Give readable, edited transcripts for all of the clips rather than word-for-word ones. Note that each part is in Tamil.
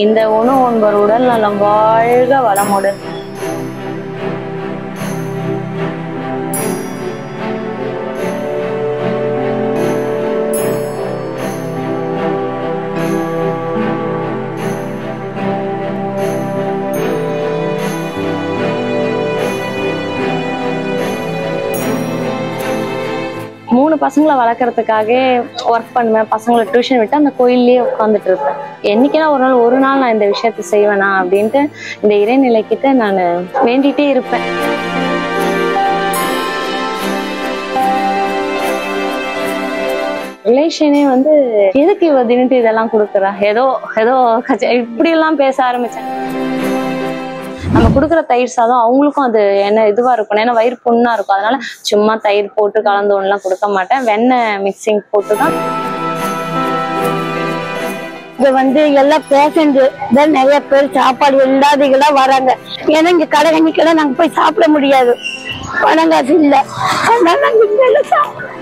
இந்த உணவு உண்பர் உடல் நலம் வாழ்க வளமுடன். மூணு பசங்களை வளர்க்கறதுக்காக ஒர்க் பண்ணுவேன். பசங்களை டியூஷன் விட்டு அந்த கோயில்லயே உட்காந்துட்டு இருப்பேன். என்னைக்குன்னா ஒரு நாள் நான் இந்த விஷயத்த செய்வேனா அப்படின்ட்டு இந்த இறைநிலைக்கிட்ட நான் வேண்டிட்டே இருப்பேன். ரிலேஷனே எதுக்கு இவ தின்னுட்டு இதெல்லாம் கொடுக்குறா, ஏதோ இப்படி எல்லாம் பேச ஆரம்பிச்சேன். நம்ம கொடுக்குற தயிர் சாதம் அவங்களுக்கும் அது என்ன இதுவா இருக்கும், ஏன்னா வயிறு புண்ணா இருக்கும். அதனால சும்மா தயிர் போட்டு கலந்து ஒண்ணுலாம் கொடுக்க மாட்டேன், வெண்ணெய் மிக்சிங் போட்டுதான். இது எல்லாம் பேஷண்ட் தான், நிறைய பேர் சாப்பாடு இல்லாதீங்களா வராங்க. ஏன்னா இங்க கடை கண்ணிக்கெல்லாம் நாங்க போய் சாப்பிட முடியாது, பணம் காசு இல்லை. அதனால நாங்க இங்க சாப்பிடுறோம்.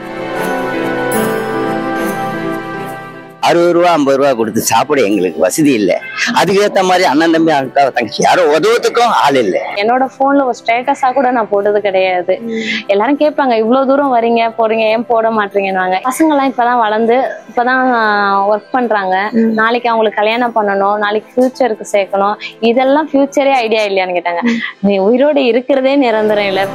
60 ரூபா 50 ரூபா கொடுத்து சாப்பிட எங்களுக்கு வசதி இல்லை. அதுக்கேற்ற மாதிரி அண்ணன் தம்பி அக்கா தங்கச்சி யாரும் உதவுறதுக்கும் ஆள் இல்லை. என்னோட போன்ல ஒரு ஸ்டேட்டஸா கூட நான் போட்டது கிடையாது. எல்லாரும் கேட்பாங்க, இவ்வளவு தூரம் வரீங்க போறீங்க ஏன் போட மாட்டீங்கன்னு. பசங்க எல்லாம் இப்பதான் வளர்ந்து இப்பதான் ஒர்க் பண்றாங்க. நாளைக்கு அவங்களுக்கு கல்யாணம் பண்ணணும், நாளைக்கு ஃபியூச்சருக்கு சேர்க்கணும். இதெல்லாம் ஃபியூச்சரே ஐடியா இல்லையான்னு கேட்டாங்க. நீ உயிரோடு இருக்கிறதே நிரந்தரம் இல்லை.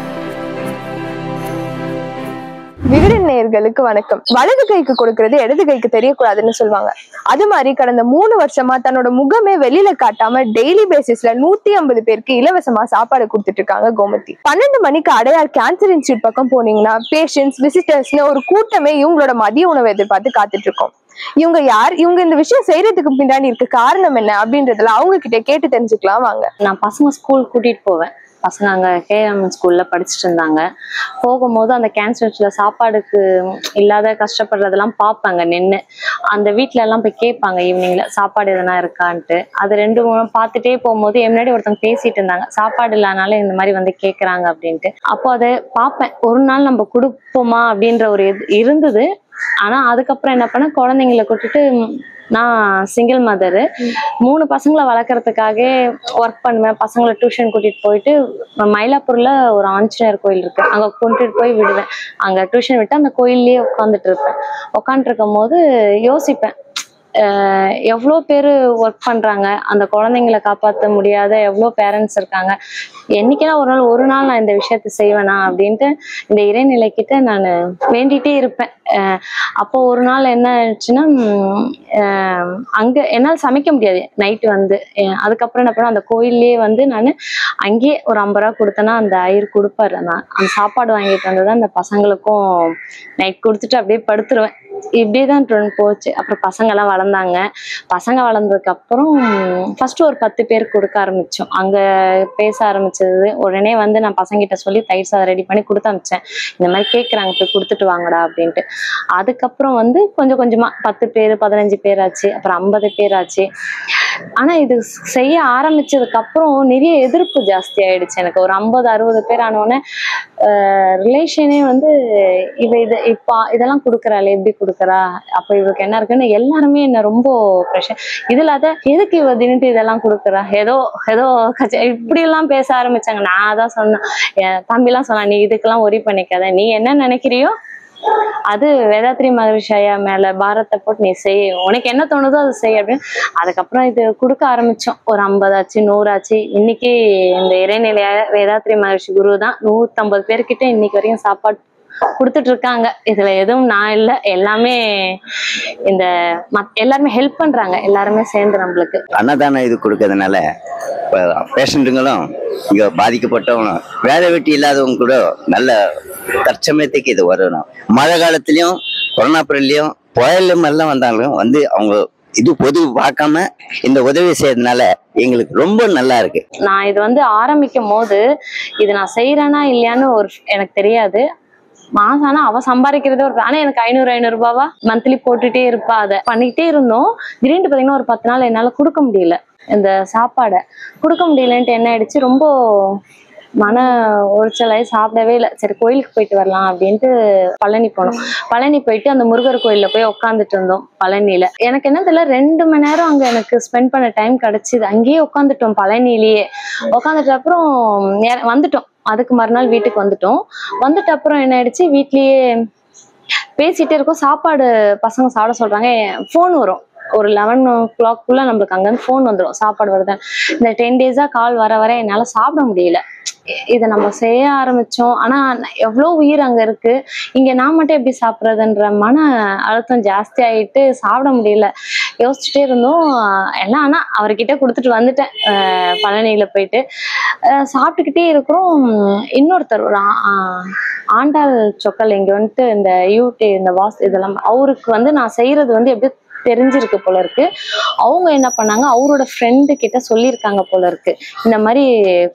விகடன் நேயர்களுக்கு வணக்கம். வலது கைக்கு கொடுக்கறது இடது கைக்கு தெரியக்கூடாதுன்னு சொல்லுவாங்க. அது மாதிரி கடந்த 3 வருஷமா தன்னோட முகமே வெளியில காட்டாம டெய்லி பேசிஸ்ல 150 பேருக்கு இலவசமா சாப்பாடு கொடுத்துட்டு இருக்காங்க கோமதி. 12 மணிக்கு அடையார் கேன்சர் இன்ஸ்டியூட் பக்கம் போனீங்கன்னா பேஷண்ட்ஸ் விசிட்டர்ஸ்னு ஒரு கூட்டமே இவங்களோட மதிய உணவை எதிர்பார்த்து காத்துட்டு இருக்கோம். இவங்க யார், இவங்க இந்த விஷயம் செய்யறதுக்கு பின்னாடி இருக்க காரணம் என்ன அப்படின்றதுல அவங்க கிட்ட கேட்டு தெரிஞ்சுக்கலாம் வாங்க. நான் பசங்க ஸ்கூல் கூட்டிட்டு போவேன். பசங்க அங்கே கேஎம் ஸ்கூல்ல படிச்சுட்டு இருந்தாங்க. போகும்போது அந்த கேன்சர்ஸ்ல சாப்பாடுக்கு இல்லாத கஷ்டப்படுறதெல்லாம் பார்ப்பாங்க நின்று. அந்த வீட்டுல எல்லாம் போய் கேட்பாங்க ஈவினிங்ல சாப்பாடு எதனா இருக்கான்ட்டு. அது 2-3 பார்த்துட்டே போகும்போது முன்னாடி ஒருத்தவங்க பேசிட்டு இருந்தாங்க, சாப்பாடு இல்லாதனால இந்த மாதிரி கேட்கறாங்க அப்படின்ட்டு. அப்போ அதை பார்ப்பேன். ஒரு நாள் நம்ம கொடுப்போமா அப்படின்ற ஒரு இருந்தது. ஆனா அதுக்கப்புறம் என்ன பண்ண, குழந்தைங்களை கூட்டிட்டு, நான் சிங்கிள் மதரு, 3 பசங்களை வளர்க்கறதுக்காக ஒர்க் பண்ணுவேன். பசங்களை டியூஷன் கூட்டிட்டு போயிட்டு மயிலாப்பூர்ல ஒரு ஆஞ்சநேயர் கோயில் இருக்கு, அங்க கொண்டுட்டு போய் விடுவேன். அங்க டியூஷன் விட்டு அந்த கோயில்லயே உட்காந்துட்டு இருப்பேன். உட்காந்துட்டு இருக்கும் போது யோசிப்பேன், எவ்வளோ பேர் ஒர்க் பண்றாங்க, அந்த குழந்தைங்களை காப்பாற்ற முடியாத எவ்வளோ பேரண்ட்ஸ் இருக்காங்க. என்னைக்குன்னா ஒரு நாள் நான் இந்த விஷயத்த செய்வேனா அப்படின்ட்டு இந்த இறைநிலைக்கிட்ட நான் வேண்டிட்டே இருப்பேன். அப்போ ஒரு நாள் என்ன ஆச்சுன்னா, அங்க என்னால் சமைக்க முடியாது நைட்டு அதுக்கப்புறம் என்ன பண்ண, அந்த கோயில்லயே நான் அங்கேயே ஒரு 50 ரூபா கொடுத்தேன்னா அந்த ஐயர் கொடுப்பாரு. நான் அந்த சாப்பாடு வாங்கிட்டு வந்ததான் அந்த பசங்களுக்கும் நைட் கொடுத்துட்டு அப்படியே படுத்துருவேன். இப்படிதான் போச்சு. அப்புறம் பசங்க எல்லாம் வளர்ந்தாங்க. பசங்க வளர்ந்ததுக்கு அப்புறம் ஃபர்ஸ்ட் ஒரு 10 பேருக்கு கொடுக்க ஆரம்பிச்சோம். அங்க பேச ஆரம்பிச்சது உடனே நான் பசங்கிட்ட சொல்லி தயிர் சாதம் ரெடி பண்ணி கொடுத்து அனுப்பிச்சேன். இந்த மாதிரி கேட்குறாங்க, போய் கொடுத்துட்டு வாங்கடா அப்படின்ட்டு. அதுக்கப்புறம் கொஞ்சம் கொஞ்சமா 10 பேர் 15 பேர் ஆச்சு, அப்புறம் 50 பேர் ஆச்சு. ஆனா இது செய்ய ஆரம்பிச்சதுக்கு அப்புறம் நிறைய எதிர்ப்பு ஜாஸ்தி ஆயிடுச்சு எனக்கு. ஒரு 50-60 பேர் ஆனோடனே ரிலேஷனே இவ இதெல்லாம் கொடுக்குறாள், எப்படி கொடுக்குறா, அப்ப இவருக்கு என்ன இருக்குன்னு எல்லாருமே என்ன ரொம்ப ப்ரெஷர். இதுல எதுக்கு இவ தின்னுட்டு இதெல்லாம் கொடுக்குறா, ஏதோ இப்படி எல்லாம் பேச ஆரம்பிச்சாங்க. நான் அதான் சொன்னேன், என் தம்பி எல்லாம் சொன்னா, நீ இதுக்கெல்லாம் ஒரி பண்ணிக்காத, நீ என்ன நினைக்கிறியோ அது வேதாத்ரி மகரிஷி ஐயா மேல பாரத்தை போட்டு நீ செய், உனக்கு என்ன தோணுதோ அது செய் அப்படின்னு. அதுக்கப்புறம் இது கொடுக்க ஆரம்பிச்சோம். ஒரு 50 ஆச்சு, 100 ஆச்சு. இன்னைக்கு இந்த இறைநிலைய வேதாத்ரி மகரிஷி குரு தான் 150 பேர்கிட்ட இன்னைக்கு வரைக்கும் சாப்பாடு கொடுத்துட்டு இருக்காங்க. இதுல எதுவும் நான் இல்லை, எல்லாமே எல்லாருமே ஹெல்ப் பண்றாங்க, எல்லாருமே சேர்ந்து நம்மளுக்கு அன்னதானம் இது கொடுக்கறதுனால பேஷண்ட்டுங்களும் இங்க பாதிக்கப்பட்டவங்களும் வேலை வெட்டி இல்லாதவங்க கூட நல்ல தற்சமயத்துக்கு இது வரணும். மழை காலத்திலயும் கொரோனா பீரியட்லயும் புயலும் எல்லாம் வந்தாலும் அவங்க இது பொது பார்க்காம இந்த உதவி செய்யறதுனால எங்களுக்கு ரொம்ப நல்லா இருக்கு. நான் இது ஆரம்பிக்கும் போது இது நான் செய்யறேனா இல்லையான்னு எனக்கு தெரியாது. மாசம் ஆனா அவ சம்பாதிக்கிறதே ஆனா எனக்கு 500 ரூபாவா மந்த்லி போட்டுட்டே இருப்பா. அதை பண்ணிக்கிட்டே இருந்தோம். திடீர்னு பாத்தீங்கன்னா ஒரு 10 நாள் என்னால கொடுக்க முடியல, இந்த சாப்பாடை கொடுக்க முடியலன்ட்டு என்ன ஆயிடுச்சு, ரொம்ப மன உளைச்சலாகி சாப்பிடவே இல்லை. சரி கோயிலுக்கு போயிட்டு வரலாம் அப்படின்ட்டு பழனி போனோம். பழனி போயிட்டு அந்த முருகர் கோயில்ல போய் உட்காந்துட்டு இருந்தோம் பழனியில. எனக்கு என்ன தெரியல, 2 மணி நேரம் அங்க எனக்கு ஸ்பெண்ட் பண்ண டைம் கிடைச்சிது. அங்கேயே உட்காந்துட்டோம் பழனியிலேயே. உட்காந்துட்ட அப்புறம் வந்துட்டோம். அதுக்கு மறுநாள் வீட்டுக்கு வந்துட்ட அப்புறம் என்ன ஆயிடுச்சு, வீட்லயே பேசிட்டே இருக்கோம். சாப்பாடு பசங்க சாப்பிட சொல்றாங்க. ஃபோன் வரும் ஒரு 11 o'clock நம்மளுக்கு அங்கேருந்து ஃபோன் வந்துடும் சாப்பாடு வருது. இந்த 10 days கால் வர என்னால சாப்பிட முடியல. இதை நம்ம செய்ய ஆரம்பிச்சோம். ஆனா எவ்வளோ உயிர் அங்க இருக்கு, இங்க நான் மட்டும் எப்படி சாப்பிட்றதுன்ற மன அழுத்தம் ஜாஸ்தி ஆயிட்டு சாப்பிட முடியல. யோசிச்சுட்டே இருந்தோம் எல்லாம். ஆனா அவர்கிட்ட கொடுத்துட்டு வந்துட்டேன். பழனியில போயிட்டு சாப்பிட்டுக்கிட்டே இருக்கிறோம். இன்னொருத்தர் ஒரு ஆண்டாள் சொக்கல் இங்க வந்துட்டு இந்த யூடி இந்த வாஸ் இதெல்லாம் அவருக்கு நான் செய்யறது எப்படி தெரிஞ்சிருக்கு போல இருக்கு. அவங்க என்ன பண்ணாங்க, அவரோட ஃப்ரெண்டு கிட்ட சொல்லியிருக்காங்க போல இருக்கு, இந்த மாதிரி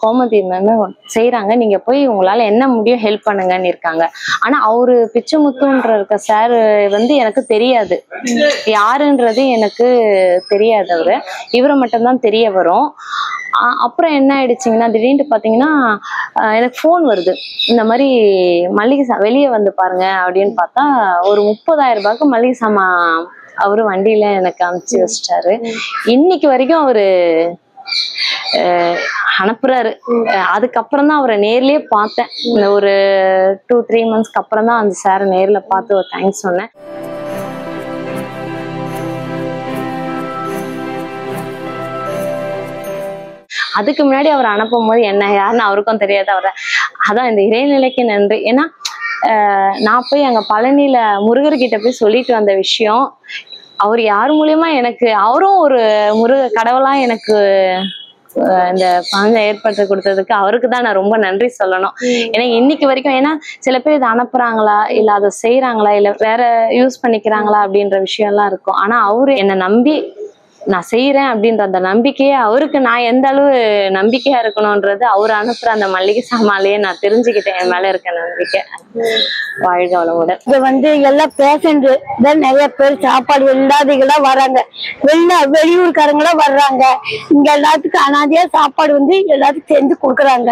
கோமதி மேம் செய்யறாங்க, நீங்க போய் உங்களால என்ன முடியும் ஹெல்ப் பண்ணுங்கன்னு இருக்காங்க. ஆனா அவரு பிச்சைமுத்துன்ற இருக்க சார் எனக்கு தெரியாது, யாருன்றது எனக்கு தெரியாது. இவரை மட்டும்தான் தெரிய வரும். அப்புறம் என்ன ஆயிடுச்சிங்கன்னா, திடீர்னு பாத்தீங்கன்னா எனக்கு ஃபோன் வருது, இந்த மாதிரி மளிகை வெளியே வந்து பாருங்க அப்படின்னு. பார்த்தா ஒரு 30,000 ரூபாய்க்கு மளிகை சாமான் அவரு வண்டியில எனக்கு அனுப்பிச்சு வச்சிட்டாரு. இன்னைக்கு வரைக்கும் அவரு அனுப்புறாரு. அதுக்கப்புறம் தான் அவரை நேர்லயே பார்த்தேன். இந்த ஒரு 2-3 monthsக்கு அப்புறம் தான் அந்த சாரை நேர்ல பார்த்து ஒரு தேங்க்ஸ் சொன்னேன். அதுக்கு முன்னாடி அவர் அனுப்பும் போது என்ன யாருன்னு அவருக்கும் தெரியாது. அதான் இந்த இறைநிலைக்கு நன்றி. ஏன்னா நான் போய் அங்க பழனியில முருகர்கிட்ட போய் சொல்லிட்டு வந்த விஷயம், அவர் யார் மூலியமா எனக்கு, அவரும் ஒரு கடவுளா எனக்கு இந்த பணம் ஏற்படுத்தி கொடுத்ததுக்கு அவருக்கு தான் நான் ரொம்ப நன்றி சொல்லணும். ஏன்னா இன்னைக்கு வரைக்கும், ஏன்னா சில பேர் இதை அனுப்புறாங்களா இல்ல அதை செய்யறாங்களா இல்ல வேற யூஸ் பண்ணிக்கிறாங்களா அப்படின்ற விஷயம் எல்லாம் இருக்கும். ஆனா அவரு என்னை நம்பி நான் செய்யறேன் அப்படின்ற அந்த நம்பிக்கையே அவருக்கு நான் எந்த அளவு நம்பிக்கையா இருக்கணும்ன்றது அவர் அனுப்புற அந்த மளிகை சாமான்லயே நான் தெரிஞ்சுக்கிட்டேன். என் மேல இருக்க நம்பிக்கை. வாழ்க வளமுடன். இது எல்லாம் பேஷண்ட் தான் நிறைய பேர் சாப்பாடு இல்லாதீங்களா வராங்க, வெளியூர்காரங்களா வர்றாங்க. இங்க எல்லாத்துக்கும் அனாதையா சாப்பாடு எல்லாத்துக்கும் செஞ்சு கொடுக்குறாங்க.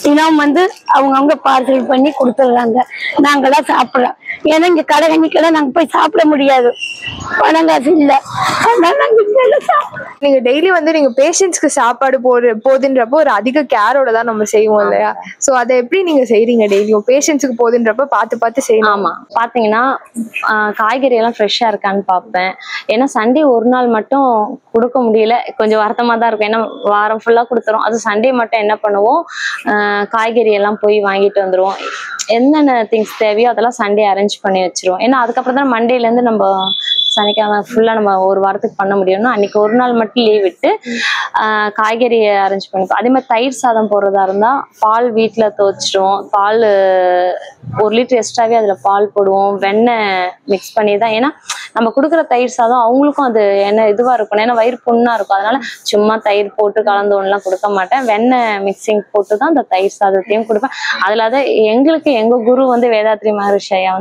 தினம் அவங்க பார்சல் பண்ணி கொடுத்துடுறாங்க. நாங்கெல்லாம் சாப்பிடுறோம். ஏன்னா இங்க கடை கண்ணிக்கெல்லாம் நாங்க போய் சாப்பிட முடியாது, பணம் காசு இல்ல. நீங்க டெய்லி நீங்க பேஷண்ட்ஸ்க்கு சாப்பாடு போதுன்றப்போ ஒரு அதிக கேரோட தான் நம்ம செய்வோம் இல்லையா? சோ அதை எப்படி நீங்க செய்றீங்க டெய்லியும்? பேஷண்ட்ஸ்க்கு போதுன்றப்ப பார்த்து செய்யணும். ஆமா, பாத்தீங்கன்னா காய்கறி எல்லாம் ஃப்ரெஷ்ஷா இருக்கான்னு பார்ப்பேன். ஏன்னா சண்டே ஒரு நாள் மட்டும் கொடுக்க முடியல, கொஞ்சம் வருத்தமா தான் இருக்கும். ஏன்னா வாரம் ஃபுல்லா கொடுத்துரும். அது சண்டே மட்டும் என்ன பண்ணுவோம், காய்கறி எல்லாம் போய் வாங்கிட்டு வந்துருவோம். என்னென்ன திங்ஸ் தேவையோ அதெல்லாம் சண்டே அரேஞ்ச் பண்ணி வச்சிருவோம். ஏன்னா அதுக்கப்புறம் தான் மண்டேல இருந்து நம்ம சனிக்கிழமை ஃபுல்லா நம்ம ஒரு வாரத்துக்கு பண்ண முடியும்னா அன்னைக்கு ஒரு நாள் மட்டும் லீவ் விட்டு காய்கறியை அரேஞ்ச் பண்ணிப்போம். அதே மாதிரி தயிர் சாதம் போடுறதா இருந்தா பால் வீட்டுல துவச்சிடுவோம். பால் 1 லிட்டர் எக்ஸ்ட்ராவே அதுல பால் போடுவோம். வெண்ணெய் மிக்ஸ் பண்ணி தான், ஏன்னா நம்ம கொடுக்குற தயிர் சாதம் அவங்களுக்கும் அது என்ன இதுவா இருக்கணும், ஏன்னா வயிறு புண்ணா இருக்கும். அதனால சும்மா தயிர் போட்டு கலந்து ஒன்றுலாம் கொடுக்க மாட்டேன். வெண்ணெய் மிக்சிங் போட்டு தான் அந்த தயிர் சாதத்தையும் கொடுப்பேன். அதுல எங்களுக்கு எங்க குரு வேதாத்ரி மகரிஷி ஐயா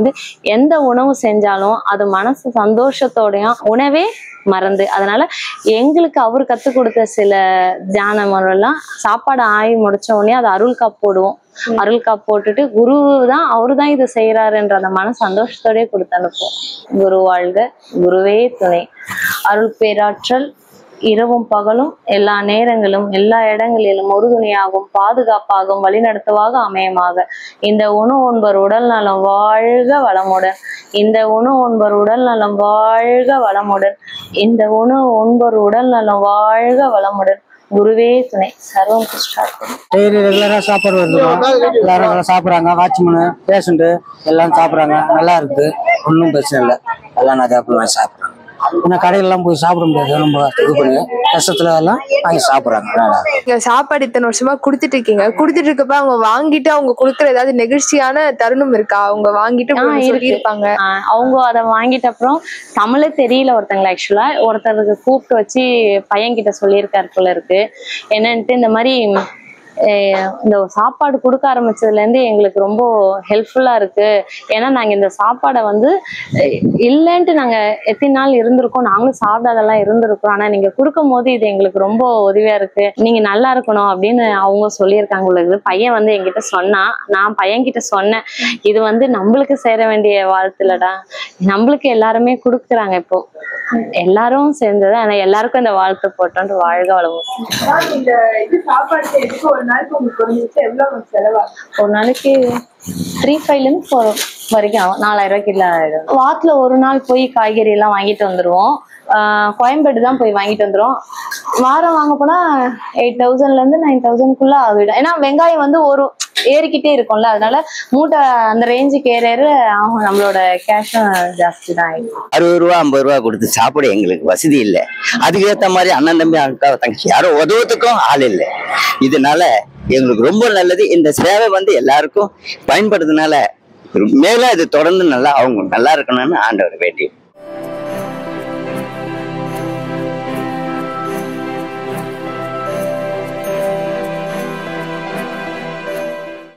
எந்த உணவு செஞ்சாலும் அது மனசு சந்தோஷத்தோடையும் உணவே மறந்து, அதனால எங்களுக்கு அவர் கற்றுக் கொடுத்த சில தியான முறைலாம் சாப்பாடு ஆகி முடிச்ச உடனே அது அருள் காப்பு போடுவோம். அருள் காப்பு போட்டுட்டு குரு தான் அவரு தான் இதை செய்யறாருன்ற அந்த மன சந்தோஷத்தோடய கொடுத்து அனுப்புவோம். குரு வாழ்க, குருவே துணை. அருள் பேராற்றல் இரவும் பகலும் எல்லா நேரங்களும் எல்லா இடங்களிலும் உறுதுணையாகும் பாதுகாப்பாகும் வழிநடத்துவாக அமையமாக. இந்த உணவு உண்பர் உடல் நலம் வாழ்க வளமுடன். இந்த உணவு உண்பர் உடல் நலம் வாழ்க வளமுடன். இந்த உணவு உண்பர் உடல் நலம் வாழ்க வளமுடன். குருவே துணை. சர்வம் கிருஷ்ணார்ப்பணம். டெய்லி ரெகுலரா சாப்பாடு வருது, எல்லாரும் நல்லா சாப்பிட்றாங்க. வாட்ச்மேனு பேஷண்ட்டு எல்லாம் சாப்பிட்றாங்க. நல்லா இருக்குது, ஒன்றும் பிரச்சனை இல்லை. எல்லாம் நிறையா பேர் சாப்பிட்றாங்க. ஏன்னா கடையெல்லாம் போய் சாப்பிட முடியாது, ரொம்ப இது பண்ணி கஷ்டத்துல எல்லாம் வாங்கி சாப்பிட்றாங்க. சாப்பாடு இத்தனை வருஷமா கொடுத்துட்டு இருக்கீங்க, கொடுத்துட்டு இருக்கப்ப அவங்க வாங்கிட்டு அவங்க கொடுக்குற ஏதாவது நெகிழ்ச்சியான தருணம் இருக்கா? அவங்க வாங்கிட்டு இருப்பாங்க, அவங்க அதை வாங்கிட்ட அப்புறம் தமிழே தெரியல ஒருத்தங்களை, ஆக்சுவலா ஒருத்தருக்கு கூப்பிட்டு வச்சு பையன்கிட்ட சொல்லியிருக்காரு போல இருக்கு. என்னன்ட்டு இந்த மாதிரி இந்த சாப்பாடு கொடுக்க ஆரம்பிச்சதுல இருந்து எங்களுக்கு ரொம்ப ஹெல்ப்ஃபுல்லா இருக்கு. ஏன்னா நாங்க இந்த சாப்பாடை வந்து இல்லைன்ட்டு நாங்க எத்தனை நாள் இருந்திருக்கோம், நாங்களும் சாப்பிடாதெல்லாம் இருந்திருக்கோம். ஆனா நீங்க கொடுக்கும் போது இது எங்களுக்கு ரொம்ப உதவியா இருக்கு, நீங்க நல்லா இருக்கணும் அப்படின்னு அவங்க சொல்லியிருக்காங்க. உள்ளது பையன் வந்து என்கிட்ட சொன்னான், நான் பையன்கிட்ட சொன்னேன், இது வந்து நம்மளுக்கு சேர வேண்டிய வாழ்த்துலடா, நம்மளுக்கு எல்லாருமே கொடுக்குறாங்க, இப்போ எல்லாரும் சேர்ந்தது, ஆனா எல்லாருக்கும் இந்த வாழ்த்து போட்டோன்ட்டு வாழ்க வளமுடன். ஒரு நாளைக்கு 3-5 வரைக்கும் ஆகும். 4000 ரூபாய்க்கு இல்ல ஆயிடும். வாரத்துல ஒரு நாள் போய் காய்கறி எல்லாம் வாங்கிட்டு வந்துருவோம். கோயம்பேடு தான் போய் வாங்கிட்டு வந்துரும். வாரம் வாங்க போனா 8000ல இருந்து 9000க்குள்ள ஆகிடும். ஏன்னா வெங்காயம் வந்து ஒரு ஏறிக்கிட்டே இருக்கும்ல, அதனால மூட்டை அந்த ரேஞ்சுக்கு ஏற ஆகும், நம்மளோட கேஷும் ஜாஸ்தி தான் ஆயிடும். 60 ரூபா 50 ரூபா கொடுத்து சாப்பிட எங்களுக்கு வசதி இல்லை. அதுக்கு ஏற்ற மாதிரி அண்ணன் தம்பி அக்கா தங்கச்சி யாரும் உதவுறதுக்கும் ஆள் இல்லை. இதனால எங்களுக்கு ரொம்ப நல்லது. இந்த சேவை வந்து எல்லாருக்கும் பயன்படுறதுனால மேல இது தொடர்ந்து நல்லா அவங்க நல்லா இருக்கணும்னு ஆண்டவர் வேண்டி.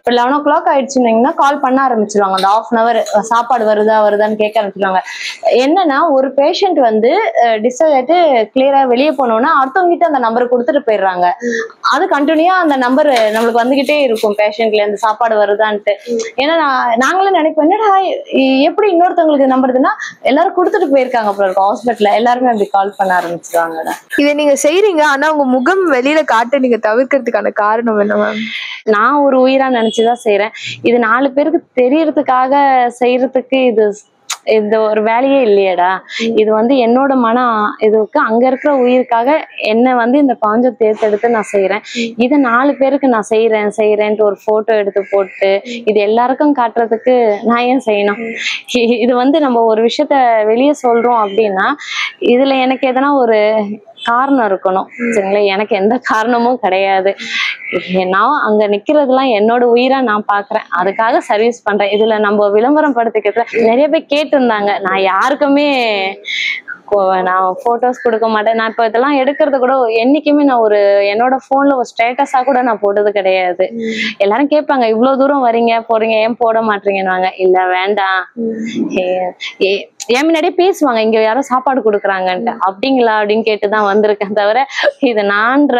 இப்போ 11 o'clock ஆயிடுச்சுன்னா கால் பண்ண ஆரம்பிச்சிருவாங்க. அந்த 1/2 hour சாப்பாடு வருதான்னு கேட்க ஆரம்பிச்சிருவாங்க. என்னன்னா ஒரு பேஷண்ட் வந்து டிஸ்சார்ஜ் ஆயிட்டு கிளியரா வெளியே போனோம்னா அடுத்தவங்க கிட்ட அந்த நம்பரை கொடுத்துட்டு போயிடுறாங்க. அது கண்டினியூவா அந்த நம்பர் நம்மளுக்கு வந்துகிட்டே இருக்கும், பேஷண்ட்ல இருந்து சாப்பாடு வருதான்ட்டு. ஏன்னா நாங்களும் நினைப்போம், என்னடா எப்படி இன்னொருத்தவங்களுக்கு நம்பருதுன்னா எல்லாரும் கொடுத்துட்டு போயிருக்காங்க அப்புறம் இருக்கும் ஹாஸ்பிட்டல்ல, எல்லாருமே அப்படி கால் பண்ண ஆரம்பிச்சிருவாங்க. இதை நீங்க செய்றீங்க, ஆனா உங்க முகம் வெளியில காட்ட நீங்க தவிர்க்கிறதுக்கான காரணம் என்ன மேம்? நான் ஒரு உயிரா நினைச்சுதான் செய்யறேன். இது 4 பேருக்கு தெரியறதுக்காக செய்யறதுக்கு இந்த ஒரு வேலையே இல்லையடா. இது வந்து என்னோட இதுக்கு அங்க இருக்கிற உயிருக்காக என்ன வந்து இந்த பாஞ்சம் தேர்ந்தெடுத்து நான் செய்யறேன். இதை 4 பேருக்கு நான் செய்யறேன்ட்டு ஒரு போட்டோ எடுத்து போட்டு இது எல்லாருக்கும் காட்டுறதுக்கு நான் ஏன் செய்யணும்? இது வந்து நம்ம ஒரு விஷயத்த வெளியே சொல்றோம் அப்படின்னா இதுல எனக்கு எதனா ஒரு காரணம் இருக்கணும், சரிங்களா? எனக்கு எந்த காரணமும் கிடையாது. நான் அங்க நிக்கிறதுலாம் என்னோட உயிரா நான் பாக்குறேன், அதுக்காக சர்வீஸ் பண்றேன். இதுல நம்ம விளம்பரம் படுத்திக்கிறது நிறைய பேர் கேட்டிருந்தாங்க. நான் யாருக்குமே நான் போட்டோஸ் கொடுக்க மாட்டேன். நான் இப்போ இதெல்லாம் எடுக்கிறது கூட என்னைக்குமே நான் என்னோட போன்ல ஒரு ஸ்டேட்டஸா கூட நான் போட்டது கிடையாது. எல்லாரும் கேட்பாங்க, இவ்வளவு தூரம் வரீங்க போறீங்க ஏன் போட மாட்டீங்கன்னு. இல்ல வேண்டாம், என் முன்னாடியே பேசுவாங்க, இங்க யாரோ சாப்பாடு கொடுக்குறாங்கன்ட்டு. அப்படிங்களா அப்படின்னு கேட்டுதான் வந்திருக்கேன் தவிர இது நான்ற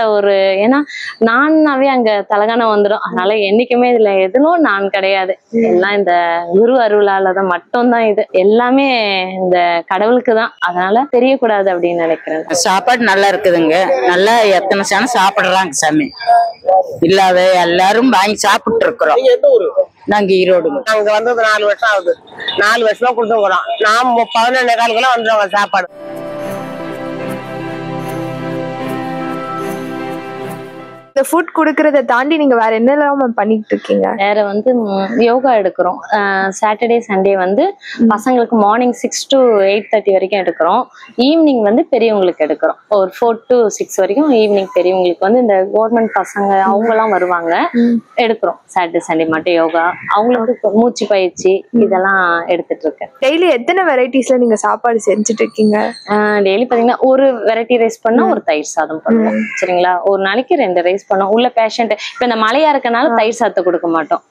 ஏன்னா நான்னாவே அங்க தலகானம் வந்துடும். அதனால என்னைக்குமே இதுல எதுவும் நான் கிடையாது. எல்லாம் இந்த குரு அருளாலதான் மட்டும்தான். இது எல்லாமே இந்த கடவுளுக்கு தான், அதனால தெரியக்கூடாது அப்படின்னு நினைக்கிறேன். சாப்பாடு நல்லா இருக்குதுங்க, நல்லா எத்தனை சாணம் சாப்பிடுறாங்க சாமி. இல்லாத எல்லாரும் வாங்கி சாப்பிட்டு இருக்கிறோம். நாங்க ஈரோடு. நாங்க வந்தது 4 வருஷம் ஆகுது. 4 வருஷமா கொடுத்துக்கிறோம். நான் 11 காலுக்குள்ள வந்துடுவாங்க சாப்பாடு. இந்த ஃபுட் குடுக்கறத தாண்டி நீங்க வேற என்னெல்லாம் பண்ணிட்டு இருக்கீங்க? வேற வந்து யோகா எடுக்கிறோம். சாட்டர்டே சண்டே வந்து பசங்களுக்கு மார்னிங் 6 to 8:30 வரைக்கும் எடுக்கிறோம். ஈவினிங் வந்து பெரியவங்களுக்கு எடுக்கிறோம். ஒரு 4 to 6 வரைக்கும் ஈவினிங் பெரியவங்களுக்கு வந்து இந்த கவர்மெண்ட் பசங்க அவங்க எல்லாம் வருவாங்க, எடுக்கிறோம். சாட்டர்டே சண்டே மட்டும் யோகா, அவங்களுக்கு மூச்சு பயிற்சி இதெல்லாம் எடுத்துட்டு இருக்கேன். டெய்லி எத்தனை வெரைட்டிஸ்ல நீங்க சாப்பாடு செஞ்சுட்டு இருக்கீங்க? டெய்லி பாத்தீங்கன்னா ஒரு வெரைட்டி ரைஸ் பண்ணா ஒரு தயிர் சாதம் பண்ணுவோம், சரிங்களா? ஒரு நாளைக்கு 2 ரைஸ் பண்ணோம். உள்ள பேஷண்ட் இப்ப இந்த மழையா இருக்கனால தயிர் சாதத்தை கொடுக்க மாட்டோம்,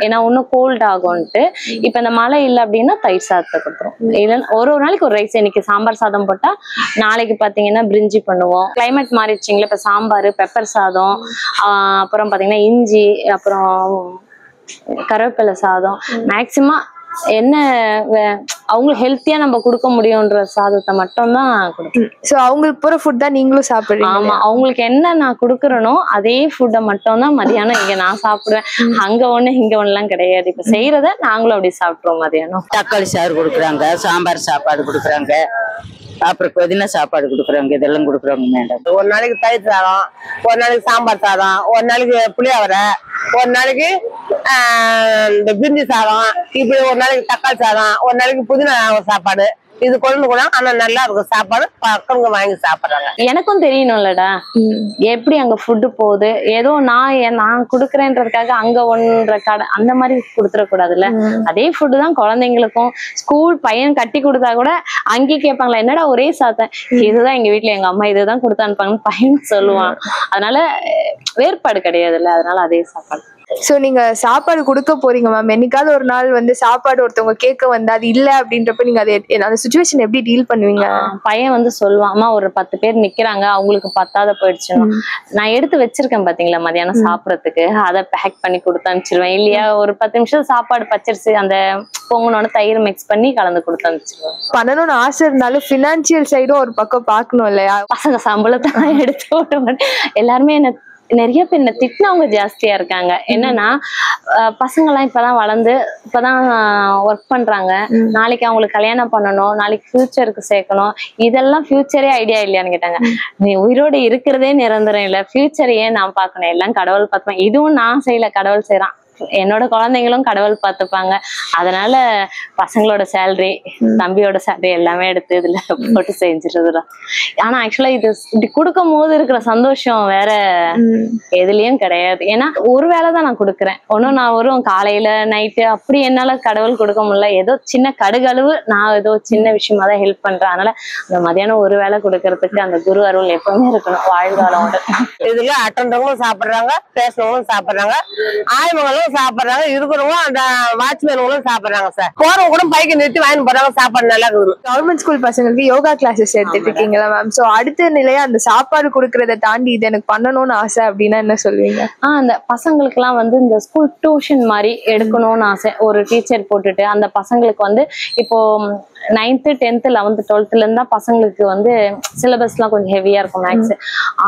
ஏன்னா இன்னும் கோல்ட் ஆகும்ட்டு. இப்ப இந்த மழை இல்லை அப்படின்னா தயிர் சாதத்தை கொடுத்துரும். இல்ல ஒரு நாளைக்கு ஒரு ரைஸ். இன்னைக்கு சாம்பார் சாதம் போட்டா நாளைக்கு பாத்தீங்கன்னா பிரிஞ்சி பண்ணுவோம். கிளைமேட் மாறிடுச்சிங்களா, இப்ப சாம்பார் பெப்பர் சாதம், அப்புறம் பாத்தீங்கன்னா இஞ்சி, அப்புறம் கருவேப்பிலை சாதம். மேக்சிமம் என்ன அவங்களுக்கு ஹெல்த்தியா நம்ம கொடுக்க முடியும்ன்ற சாதத்தை மட்டும் தான் கொடுப்போம். சோ அவங்களுக்கு போற ஃபுட் தான் நீங்களும் சாப்பிடுறீங்க? ஆமா, அவங்களுக்கு என்ன நான் கொடுக்கறனோ அதே ஃபுட்டை மட்டும் தான் மதியானம் இங்க நான் சாப்பிடுவேன். அங்க ஒண்ணு இங்க ஒண்ணுலாம் கிடையாது. இப்ப செய்யறத நாங்களும் அப்படி சாப்பிட்டுருவோம். மதியானம் தக்காளி சாறு கொடுக்குறாங்க, சாம்பார் சாப்பாடு கொடுக்குறாங்க, அப்புறம் புதினா சாப்பாடு கொடுக்குறாங்க, இதெல்லாம் கொடுக்குறாங்க மேடம். ஒரு நாளைக்கு தயிர் சாதம், ஒரு நாளைக்கு சாம்பார் சாதம், ஒரு நாளைக்கு புளியோதரை, ஒரு நாளைக்கு இந்த பிரிஞ்சி சாதம், இப்படி ஒரு நாளைக்கு தக்காளி சாதம், ஒரு நாளைக்கு புதினா சாப்பாடு, இது கொண்டு கூட ஆனா நல்லா இருக்கும் சாப்பாடு, பக்கங்க வாங்கி சாப்பிடுறாங்க. எனக்கும் தெரியணும்லடா எப்படி அங்க ஃபுட்டு போகுது. ஏதோ நான் குடுக்கறேன்றதுக்காக அங்க ஒன்ற கடை அந்த மாதிரி கொடுத்துடக்கூடாதுல்ல. அதே ஃபுட்டு தான் குழந்தைங்களுக்கும். ஸ்கூல் பையன் கட்டி கொடுத்தா கூட அங்கேயே கேட்பாங்களா, என்னடா ஒரே சாத்தேன், இதுதான் எங்க வீட்டுல எங்க அம்மா இதுதான் கொடுத்து அனுப்பாங்கன்னு பையன் சொல்லுவான். அதனால வேறுபாடு கிடையாதுல்ல, அதனால அதே சாப்பாடு. சோ நீங்க சாப்பாடு கொடுக்க போறீங்க மேம். என்னைக்காவது ஒரு நாள் வந்து சாப்பாடு ஒருத்தவங்க கேட்க வந்து அது இல்ல அப்படின்றப்ப நீங்க அந்த சுச்சுவேஷன் எப்படி டீல் பண்ணுவீங்க? பையன் வந்து சொல்லுவான், அம்மா ஒரு 10 பேர் நிக்கிறாங்க, அவங்களுக்கு பத்தாத போயிடுச்சுன்னா நான் எடுத்து வச்சிருக்கேன் பாத்தீங்களா மதியானம் சாப்பிடறதுக்கு, அதை பேக் பண்ணி கொடுத்து அனுப்பிச்சிருவேன். இல்லையா ஒரு 10 நிமிஷம் சாப்பாடு பச்சரிசி அந்த பொங்கனோட தயிர் மிக்ஸ் பண்ணி கலந்து கொடுத்து அனுப்பிச்சிருவேன். பண்ணணும்னு ஆசை இருந்தாலும் பினான்சியல் சைடும் ஒரு பக்கம் பாக்கணும் இல்லையா? பசங்க சம்பளத்தை எடுத்து விட எல்லாருமே என்ன நிறைய பேர் என்ன திட்டினவங்க ஜாஸ்தியா இருக்காங்க. என்னன்னா பசங்க எல்லாம் இப்பதான் வளர்ந்து இப்பதான் ஒர்க் பண்றாங்க, நாளைக்கு அவங்களுக்கு கல்யாணம் பண்ணணும், நாளைக்கு ஃபியூச்சருக்கு சேர்க்கணும், இதெல்லாம் ஃபியூச்சரே ஐடியா இல்லையான்னு கேட்டாங்க. நீ உயிரோடு இருக்கிறதே நிரந்தரம் இல்லை, ஃபியூச்சரையே நான் பார்க்கணும், எல்லாம் கடவுள் பார்த்துப்பேன். இதுவும் நான் செய்யல, கடவுள் செய்யறான். என்னோட குழந்தைங்களும் கடவுள் பார்த்துப்பாங்க. அதனால பசங்களோட சேலரி தம்பியோட சேலரி எல்லாமே எடுத்து இதுல போட்டு செஞ்சிருதுடா. ஆனா ஆக்சுவலா இது இப்படி கொடுக்கும் போது இருக்கிற சந்தோஷம் வேற எதுலயும் கிடையாது. ஏன்னா ஒரு வேலை தான் நான் கொடுக்குறேன். ஒன்னும் நான் வரும் காலையில நைட்டு அப்படி என்னால கடவுள் கொடுக்க முடியல. ஏதோ சின்ன கடுகளவு நான் ஏதோ சின்ன விஷயமா தான் ஹெல்ப் பண்றேன். அதனால அந்த மதியானம் ஒரு வேலை கொடுக்கறதுக்கு அந்த குரு அருள் எப்பவுமே இருக்கணும் வாழ்காலோட. இதுல அட்டண்டவங்களும் சாப்பிடுறாங்க, பேசுறவங்களும் சாப்பிடுறாங்க, ஆய்வங்களும் சாப்பிடுறாங்க, இருக்கிறவங்க அந்த வாட்ச்மேன்களும் சாப்பிடுறாங்க சார். போறவங்க கூட பைக்கை நிறுத்தி வாங்கி போறாங்க, சாப்பாடு நல்லா இருக்குது. கவர்மெண்ட் ஸ்கூல் பசங்களுக்கு யோகா கிளாஸஸ் எடுத்துட்டு இருக்கீங்களா மேம்? சோ அடுத்த நிலையா அந்த சாப்பாடு கொடுக்கறத தாண்டி இது எனக்கு பண்ணணும்னு ஆசை அப்படின்னா என்ன சொல்லுவீங்க? அந்த பசங்களுக்கு எல்லாம் வந்து இந்த ஸ்கூல் டியூஷன் மாதிரி எடுக்கணும்னு ஆசை. ஒரு டீச்சர் போட்டுட்டு அந்த பசங்களுக்கு வந்து இப்போ 9th 10th 11th 12th இருந்தா பசங்களுக்கு வந்து சிலபஸ் எல்லாம் கொஞ்சம் ஹெவியா இருக்கும் மேக்ஸ்.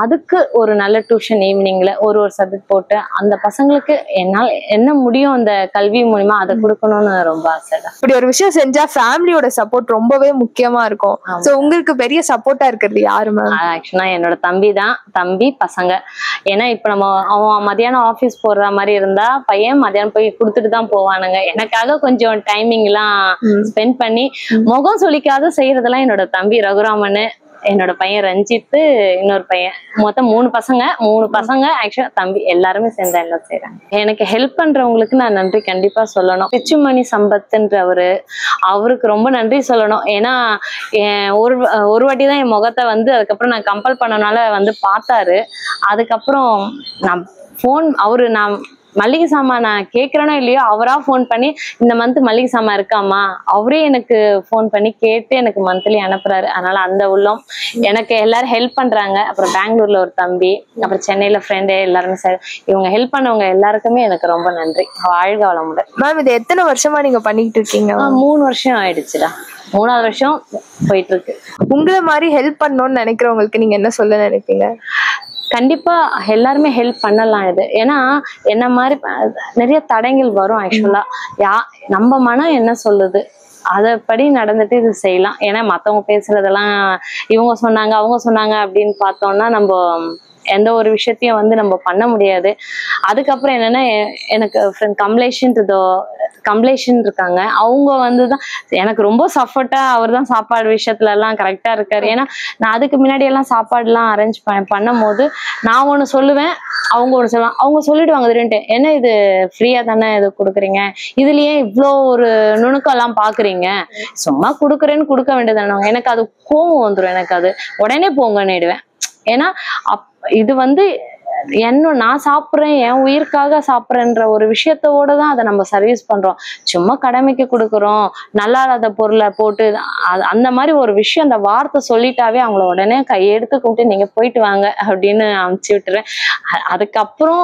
அதுக்கு ஒரு நல்ல டியூஷன் ஈவினிங்ல ஒரு சப்ஜெக்ட் போட்டு அந்த பசங்களுக்கு என்னால் என்ன முடியும் அந்த கல்வி மூலியமா அதை கொடுக்கணும்னு ரொம்ப ஆசை. இப்படி ஒரு விஷயம் செஞ்சா ஃபேமிலியோட சப்போர்ட் ரொம்பவே முக்கியமா இருக்கும். சோ உங்களுக்கு பெரிய சப்போர்ட்டா இருக்கிறது யாரு மேம்? ஆக்சுவலா என்னோட தம்பி தான். தம்பி பசங்க. ஏன்னா இப்ப நம்ம அவன் மதியானம் ஆபீஸ் போடுற மாதிரி இருந்தா பையன் மதியானம் போய் கொடுத்துட்டு தான் போவானுங்க. எனக்காக கொஞ்சம் டைமிங் எல்லாம் ஸ்பெண்ட் பண்ணி முகம் சொல்லிக்காத செய்யறதெல்லாம் என்னோட தம்பி ரகுராமன், என்னோட பையன் ரஞ்சித், இன்னொரு பையன், மொத்தம் 3 பசங்க ஆக்சுவலா தம்பி எல்லாருமே சேர்ந்து எல்லாம் செய்யறாங்க. எனக்கு ஹெல்ப் பண்றவங்களுக்கு நான் நன்றி கண்டிப்பா சொல்லணும். பிச்சுமணி சம்பத்ன்றவரு, அவருக்கு ரொம்ப நன்றி சொல்லணும். ஏன்னா ஒரு வாட்டி தான் என் முகத்தை வந்து அதுக்கப்புறம் நான் கம்பல் பண்ணனால வந்து பார்த்தாரு. அதுக்கப்புறம் நான் நான் மளிகை சாமான் நான் கேட்கறேனோ இல்லையோ அவரா ஃபோன் பண்ணி இந்த மந்த் மளிகை சாமான் இருக்காமா, அவரே எனக்கு ஃபோன் பண்ணி கேட்டு எனக்கு மந்த்லி அனுப்புறாரு. அதனால அந்த உள்ளம் எனக்கு எல்லாரும் ஹெல்ப் பண்றாங்க. அப்புறம் பெங்களூர்ல ஒரு தம்பி, அப்புறம் சென்னையில ஃப்ரெண்டு, எல்லாருமே சார் இவங்க ஹெல்ப் பண்ணவங்க எல்லாருக்குமே எனக்கு ரொம்ப நன்றி. வாழ்க வளமுடன். மேம் இது எத்தனை வருஷமா நீங்க பண்ணிட்டு இருக்கீங்க? 3 வருஷம் ஆயிடுச்சுடா. 3வது வருஷம் போயிட்டு இருக்கு. உங்களை மாதிரி ஹெல்ப் பண்ணணும்னு நினைக்கிறவங்களுக்கு நீங்க என்ன சொல்ல நினைப்பீங்க? கண்டிப்பா எல்லாருமே ஹெல்ப் பண்ணலாம். இது ஏன்னா என்ன மாதிரி நிறைய தடைகள் வரும். ஆக்சுவலா நம்ம மனம் என்ன சொல்லுது அதப்படி நடந்துட்டு இது செய்யலாம். ஏன்னா மத்தவங்க பேசுறதெல்லாம் இவங்க சொன்னாங்க அவங்க சொன்னாங்க அப்படின்னு பார்த்தோம்னா நம்ம எந்த ஒரு விஷயத்தையும் வந்து நம்ம பண்ண முடியாது. அதுக்கப்புறம் என்னன்னா எனக்கு ஃப்ரெண்ட் கம்லேஷன் இருக்காங்க. அவங்க வந்துதான் எனக்கு ரொம்ப சப்போர்ட்டா. அவர் தான் சாப்பாடு விஷயத்துல எல்லாம் கரெக்டா இருக்காரு. ஏன்னா நான் அதுக்கு முன்னாடி எல்லாம் சாப்பாடு எல்லாம் அரேஞ்ச் பண்ணும் போது நான் ஒண்ணு சொல்லுவேன், அவங்க ஒண்ணு சொல்லுவாங்க. அவங்க சொல்லிடுவாங்க திடீர்னு, என்ன இது ஃப்ரீயா தானே இது கொடுக்குறீங்க, இதுலயே இவ்வளோ ஒரு நுணுக்கம் எல்லாம் பாக்குறீங்க, சும்மா கொடுக்குறேன்னு கொடுக்க வேண்டியதானே. எனக்கு அது கோவம் வந்துடும். எனக்கு அது உடனே போங்கன்னுடுவேன். ஏன்னா இது வந்து நான் சாப்பிட்றேன், என் உயிருக்காக சாப்பிட்றேன்ற ஒரு விஷயத்தோட தான் அதை நம்ம சர்வீஸ் பண்றோம். சும்மா கடமைக்கு கொடுக்குறோம், நல்லா இல்லாத பொருளை போட்டு அந்த மாதிரி ஒரு விஷயம் அந்த வார்த்தை சொல்லிட்டாவே அவங்கள உடனே கையெடுத்து கூப்பிட்டு நீங்க போயிட்டு வாங்க அப்படின்னு அனுப்பிச்சு விட்டுறேன். அதுக்கப்புறம்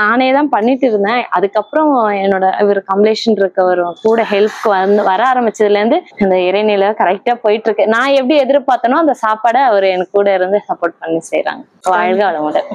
நானே தான் பண்ணிட்டு இருந்தேன். அதுக்கப்புறம் என்னோட இவர் கம்லேஷன் இருக்கவர் கூட ஹெல்ப்க்கு வர ஆரம்பிச்சதுல இருந்து இந்த இறைநிலை கரெக்டா போயிட்டு இருக்கு. நான் எப்படி எதிர்பார்த்தனோ அந்த சாப்பாடை அவர் எனக்கு கூட இருந்து சப்போர்ட் பண்ணி செய்யறாங்க. வாழ்க வளமுடன்.